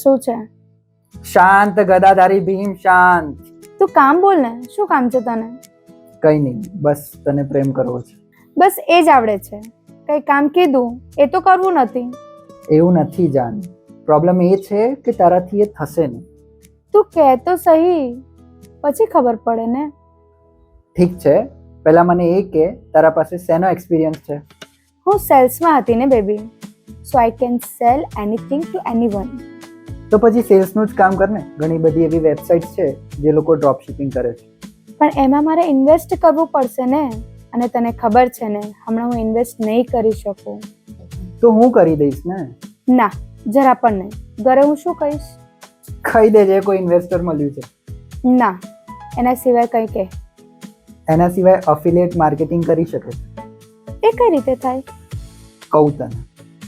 શું છે? શાંત ગદાધારી ભીમ શાંત. તું કામ બોલ ને, શું કામ છે તને? કઈ નહીં, બસ તને પ્રેમ કરવો છે. બસ એ જ આવડે છે. કઈ કામ કીધું એ તો કરવું નથી. એવું નથી જાન, પ્રોબ્લેમ એ છે કે તારાથી એ થશે નહીં. તું કહે તો સહી, પછી ખબર પડે ને. ઠીક છે, પહેલા મને એ કે તારા પાસે શેનો એક્સપિરિયન્સ છે? હું સેલ્સમાં હતી ને baby, so I can cell anything two anyone. તો પછી સેલ્સનું જ કામ કર ને. ઘણી બધી એવી વેબસાઇટ છે જે લોકો ડ્રોપ શિપિંગ કરે છે. પણ એમાં મારે ઇન્વેસ્ટ કરવું પડશે ને, અને તને ખબર છે ને હમણાં હું ઇન્વેસ્ટ નહીં કરી શકું. તો હું કરી દઈશ ને. ના, જરા પણ નહીં. ઘરે હું શું કહીશ? કહી દેજે કોઈ ઇન્વેસ્ટર મળ્યું છે. ના, એના સિવાય કંઈ કહે. એના સિવાય અફિલિએટ માર્કેટિંગ કરી શકે છે. એ કઈ રીતે થાય? કહું તને.